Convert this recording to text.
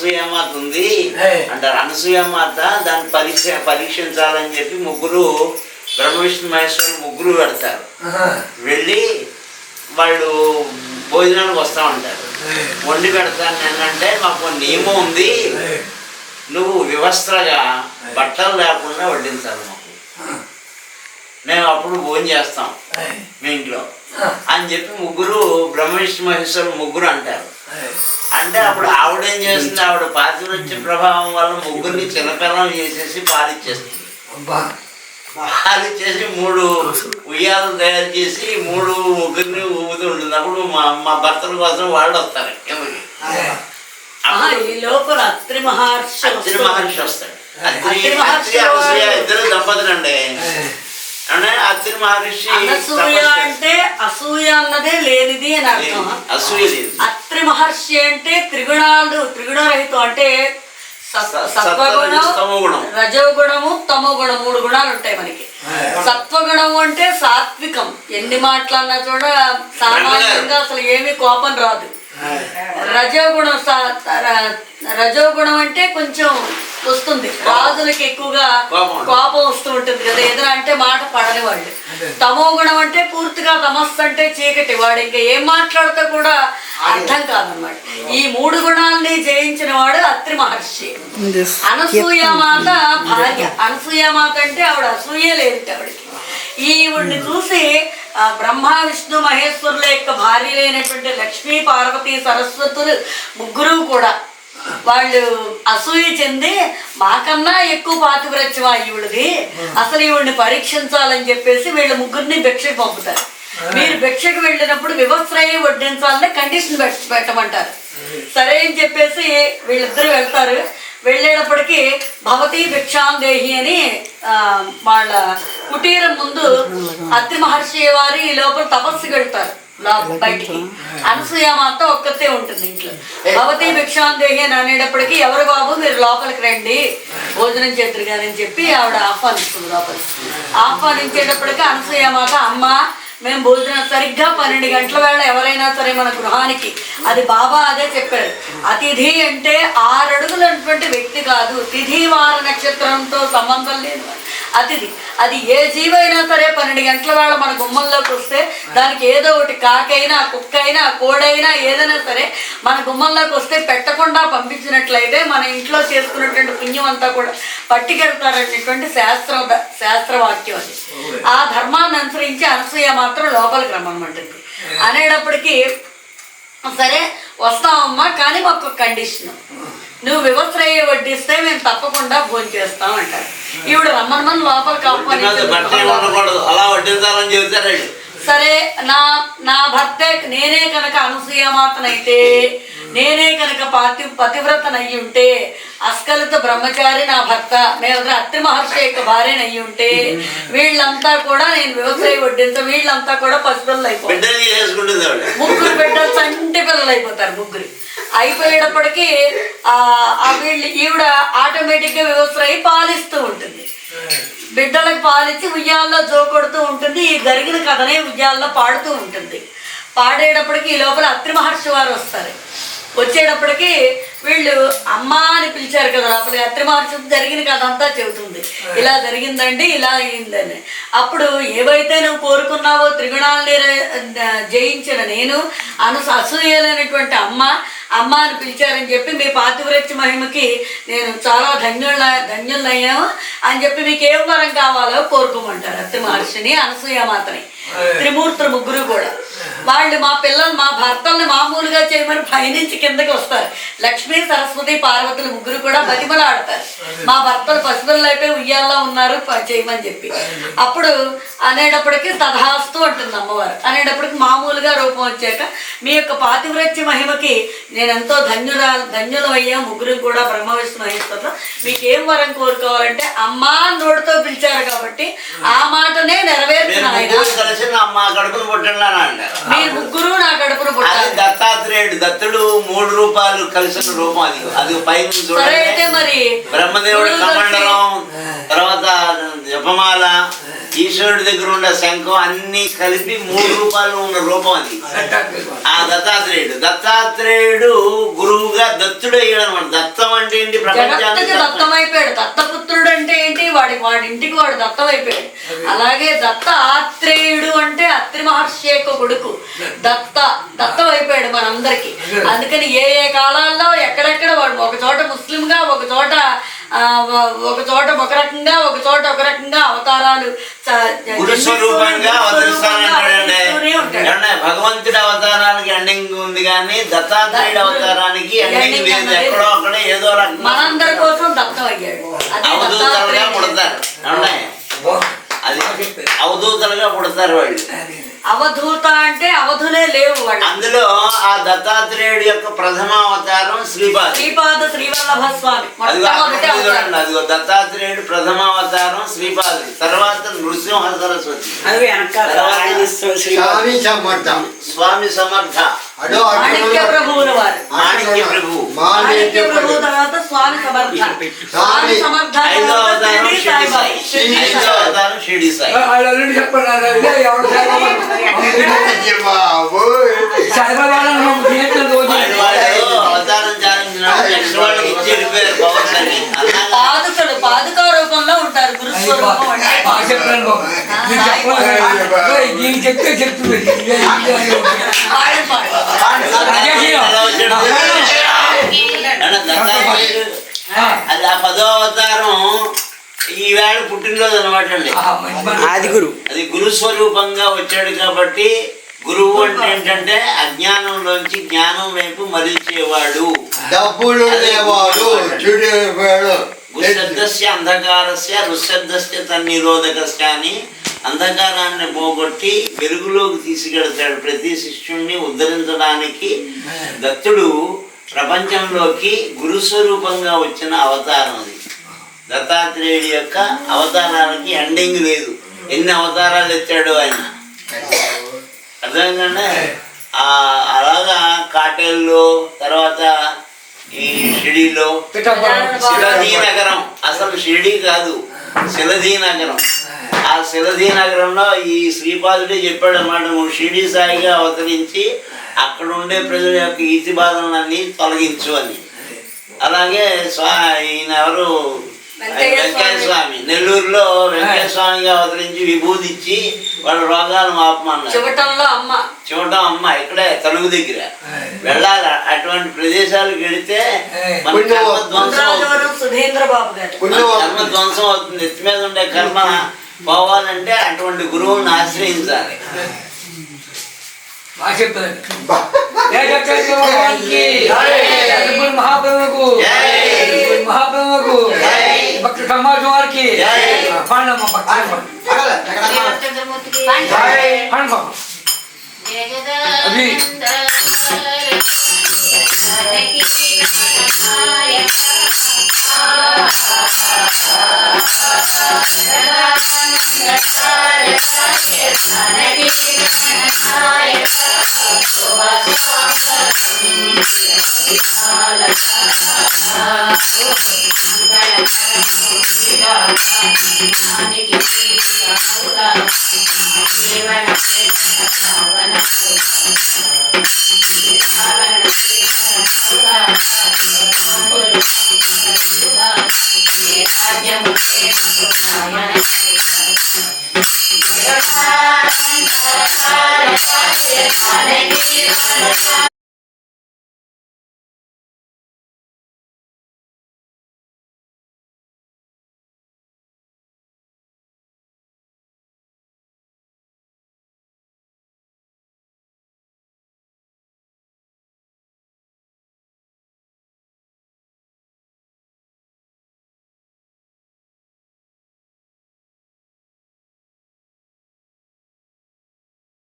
అనసూయమాత ఉంది అంటారు. అనసూయమాత దాన్ని పరీక్షించాలని చెప్పి ముగ్గురు బ్రహ్మ విష్ణు మహేశ్వరులు ముగ్గురు పెడతారు. వెళ్ళి వాళ్ళు భోజనానికి వస్తూ ఉంటారు. వండి పెడతాను నేనంటే మాకు నియమం ఉంది, నువ్వు వివస్త్రగా బట్టలు లేకుండా వడ్డించాలి మాకు, మేము అప్పుడు భోజనం చేస్తాం మీ ఇంట్లో అని చెప్పి ముగ్గురు బ్రహ్మ విష్ణు మహేశ్వరులు ముగ్గురు అంటారు. అంటే అప్పుడు ఆవిడేం చేస్తుంది, ఆవిడ పాతివ్రత్య ప్రభావం వల్ల ముగ్గురిని చిన్నపిల్లలు చేసేసి పాలిచ్చేస్తుంది. పాలిచ్చేసి 3 ఉయ్యాలు తయారు చేసి ముగ్గురిని ఊగుతూ ఉంటుంది. అప్పుడు మా భర్తల కోసం వాళ్ళు వస్తారు. అత్రి మహర్షి వస్తాడు. అనసూయ ఇద్దరు దంపతులు అండి. అంటే అత్రి మహర్షి అంటే అసూయ అన్నదే లేనిది అని అర్థం. అసూయ లేదు. అత్రి మహర్షి అంటే త్రిగుణరహితం, అంటే సత్వగుణం, రజోగుణము, తమోగుణం 3 గుణాలు ఉంటాయి మనకి. సత్వగుణము అంటే సాత్వికం, ఎన్ని మాట్లాడినా కూడా సామాన్యంగా అసలు ఏమీ కోపం రాదు. రజోగుణం అంటే కొంచెం వస్తుంది, రాజులకి ఎక్కువగా కోపం వస్తూ ఉంటుంది కదా, ఏదైనా అంటే మాట పడని వాళ్ళు. తమో గుణం అంటే పూర్తిగా తమస్సు అంటే చీకటి, వాడు ఇంకా ఏం మాట్లాడితే కూడా అర్థం కాదనమాట. ఈ 3 గుణాలని జయించిన వాడు అత్రి మహర్షి. అనసూయమాత భార్య. అనసూయమాత అంటే ఆవిడ అసూయే లేదు ఆవిడకి. ఈవిడ్ని చూసి బ్రహ్మ విష్ణు మహేశ్వరుల యొక్క భార్యలైనటువంటి లక్ష్మీ పార్వతీ సరస్వతులు ముగ్గురు కూడా వాళ్ళు అసూయ చెంది మాకన్నా ఎక్కువ పాతివ్రత్యమా ఈవిడది, అసలు ఈవిడిని పరీక్షించాలని చెప్పేసి వీళ్ళ ముగ్గురిని భిక్షకు పంపుతారు. మీరు భిక్షకు వెళ్ళినప్పుడు వివస్త్రయ్యి వడ్డించాలని కండిషన్ పెట్టమంటారు. సరే అని చెప్పేసి వీళ్ళిద్దరు వెళ్తారు. వెళ్ళేటప్పటికి భవతి భిక్షాందేహి అని వాళ్ళ కుటీరం ముందు అత్రి మహర్షి వారు ఈ లోపల తపస్సుకి వెళ్తారు బయటికి. అనసూయమాత ఒక్కతే ఉంటుంది ఇంట్లో. భవతి భిక్షాందేహి అని అనేటప్పటికి ఎవరు బాబు మీరు లోపలికి రండి భోజనం చేద్దరు కానీ చెప్పి ఆవిడ ఆహ్వానిస్తుంది లోపలికి. ఆహ్వానించేటప్పటికి అనసూయమాత అమ్మ మేము భోజనం సరిగ్గా 12 గంటల వేళ ఎవరైనా సరే మన గృహానికి, అది బాబా అదే చెప్పారు, అతిథి అంటే 6 అడుగులైనటువంటి వ్యక్తి కాదు, తిథి వార నక్షత్రంతో సంబంధం లేదు అతిథి. అది ఏ జీవైనా సరే 12 గంటల వేళ మన గుమ్మంలోకి వస్తే దానికి ఏదో ఒకటి కాకైనా కుక్కైనా కోడైనా ఏదైనా సరే మన గుమ్మంలోకి వస్తే పెట్టకుండా పంపించినట్లయితే మన ఇంట్లో చేసుకున్నటువంటి పుణ్యం అంతా కూడా పట్టుకెళ్తారనేటువంటి శాస్త్రవాక్యం అది. ఆ ధర్మాన్ని అనుసరించి అనసూయ మాత్రం లోపలికి రమ్మనమంటుంది. అనేటప్పటికీ సరే వస్తామమ్మా, కానీ మాకు కండిషన్, నువ్వు వివస్త్రయ్య వడ్డిస్తే మేము తప్పకుండా భోజనం చేస్తాం అంటారు. ఈవిడ రమ్మని లోపలికి ఆహ్వానించారు. సరే నా భర్తే నేనే కనుక అనసూయమాతనైతే, నేనే కనుక పతివ్రతనయ్యి ఉంటే, అస్కలిత బ్రహ్మచారి నా భర్త, మేము అత్రి మహర్షి యొక్క భార్యనయ్యి ఉంటే వీళ్ళంతా కూడా నేను వ్యవసాయ వడ్డించ వీళ్ళంతా కూడా పసిపిల్లలు అయిపోతారు. 3 బిడ్డలు చంటి పిల్లలు అయిపోతారు. 3 అయిపోయేటప్పటికీ వీళ్ళు ఈవిడ ఆటోమేటిక్గా వ్యవసాయ పాలిస్తూ ఉంటుంది. బిడ్డలకు పాలిచ్చి ఉయ్యాల్లో జోకొడుతూ ఉంటుంది. ఈ జరిగిన కథనే ఉయ్యాల్లో పాడుతూ ఉంటుంది. పాడేటప్పటికి ఈ లోపల అత్రి మహర్షి వారు వస్తారు. వచ్చేటప్పటికి వీళ్ళు అమ్మ అని పిలిచారు కదా లోపలికి. అత్రి మహర్షి జరిగిన కథ అంతా చెబుతుంది, ఇలా జరిగిందండి, ఇలా అయిందని. అప్పుడు ఏవైతే నువ్వు కోరుకున్నావో త్రిగుణాలని జయించిన నేను అసూయలైనటువంటి అమ్మ అని పిలిచారని చెప్పి మీ పాతివ్రత్య మహిమకి నేను చాలా ధన్యులయ్యాము అని చెప్పి మీకు ఏం వరం కావాలో కోరుకోమంటారు అత్రి మహర్షిని, అనసూయమాతని. త్రిమూర్తులు ముగ్గురు కూడా వాళ్ళు మా భర్తల్ని మామూలుగా చేయమని పైనుంచి కిందకి వస్తారు. లక్ష్మీ సరస్వతి పార్వతులు ముగ్గురు కూడా బతిమలాడతారు, మా భర్తలు పసిపిల్లలు అయిపోయి ఉయ్యాల్లో ఉన్నారు చేయమని చెప్పి. అప్పుడు అనేటప్పటికీ తథాస్తు అంటుంది అమ్మవారు. అనేటప్పటికి మామూలుగా రూపం వచ్చాక మీ యొక్క పాతివ్రత్య మహిమకి నేనెంతో ధన్యులు అయ్యాం ముగ్గురు కూడా బ్రహ్మ విష్ణు మహేశ్వరులు, మీకు ఏం వరం కోరుకోవాలంటే అమ్మా నోటితో పిలిచారు కాబట్టి ఆ మాటనే నెరవేర్చిన ఆయన. మీరు ముగ్గురు నా కడుపును పుట్టాలి. మీరు ముగ్గురు నా కడుపును పుట్టాలి. దత్తాత్రేయ దత్తాత్రేయుడు దత్తుడు 3 రూపాయలు కలిసిన రూపం అది. అది పైన చూడండి, బ్రహ్మదేవుడి కమండలం, తర్వాత జపమాల, ఈశ్వరుడి దగ్గర ఉన్న శంఖం అన్ని కలిపి 3 రూపాయలు ఉన్న రూపం అది. ఆ దత్తాత్రేయుడు గురువుగా దత్తుడు అయ్యాడు అనమాట. దత్తం అంటే ఏంటి? ప్రపంచానికి దత్తమైపోయాడు. దత్తపుత్రుడు అంటే ఏంటి? వాడి ఇంటికి వాడు దత్తమైపోయాడు. అలాగే దత్తాత్రేయుడు అంటే అత్రి మహర్షి యొక్క కొడుకు. దత్తమైపోయాడు మనందరికి. అందుకని ఏ ఏ కాలాల్లో ఎక్కడెక్కడ వాడు ఒక చోట ముస్లింగా, ఒక చోట ఒక రకంగా, ఒక చోట ఒక రకంగా అవతారాలు గురుస్వరూపంగా భగవంతుడి అవతారానికి ఎండింగ్ ఉంది కానీ దత్తాత్రేయుడు అవతారానికి ఎండింగ్ లేదు. ఎక్కడో అక్కడ ఏదో రకంగా మనందరి కోసం దత్తం అయ్యాడు. అవధూతలుగా పుడతారు. అది అవధూతలుగా పుడతారు వాళ్ళు. అవధూత అంటే అవధులే లేవు వాళ్ళు. అందులో ఆ దత్తాత్రేయుడి యొక్క ప్రథమ అవతారం శ్రీపాద శ్రీవల్లభ స్వామి. అదిగో దత్తాత్రేయుడు ప్రథమ అవతారం శ్రీపాదుడు, తర్వాత నృసింహ సరస్వతి, స్వామి సమర్థ, మాణిక్య ప్రభువుల వారు. మాణిక్య ప్రభు తర్వాత స్వామి సమర్థ. స్వామి సమర్థ ఐదో అవతారం షిరిడి సాయి. అవతారం చాలించినాడు, నెక్స్ట్ వాళ్ళకి ఇచ్చి వెళ్ళిపోయారు పవర్స్ అని. పాదుకా రూపంలో ఉంటారు గురుస్వరూపం అంటే. అది ఆ 10వ అవతారం ఈవేళ పుట్టినరోజు అనమాట అండి. అది గురుస్వరూపంగా వచ్చాడు కాబట్టి గురువు అంటే ఏంటంటే అజ్ఞానంలోంచి జ్ఞానం వైపు మరిల్చేవాడు. గుశబ్దస్య అంధకారస్య రుశబ్దస్య తన్నిరోధకస్య అని అంధకారాన్ని పోగొట్టి వెలుగులోకి తీసుకెడతాడు. ప్రతి శిష్యుణ్ణి ఉద్ధరించడానికి దత్తుడు ప్రపంచంలోకి గురుస్వరూపంగా వచ్చిన అవతారం అది. దత్తాత్రేయుడి యొక్క అవతారానికి ఎండింగ్ లేదు. ఎన్ని అవతారాలు ఎత్తాడు ఆయన, అర్థమైందంటే అలాగా కాటేల్లో, తర్వాత ఈ షిరిడీలో, శిలధీ నగరం, అసలు షిరిడీ కాదు శిలధీ నగరం. ఆ శిలధీ నగరంలో ఈ శ్రీపాదుడే చెప్పాడు అన్నమాట, నువ్వు షిరిడీ సాయిగా అవతరించి అక్కడ ఉండే ప్రజల యొక్క ఈతి బాధలన్నీ తొలగించు అని. అలాగే ఈయన ఎవరు, వెంకయ్య స్వామి, నెల్లూరులో వెంకయ్య స్వామిగా అవతరించి విభూతి ఇచ్చి వాళ్ళ రోగాలు మాపమన్నారు. చివటం అమ్మ ఇక్కడే తలుగు దగ్గర వెళ్ళాలి. అటువంటి ప్రదేశాలకు వెళితే మన కర్మ ధ్వంసం అవుతుంది. ఎత్తి మీద ఉండే కర్మ పోవాలంటే అటువంటి గురువుని ఆశ్రయించాలి. మహాప్రభుకు భక్తి సమాజం వారికి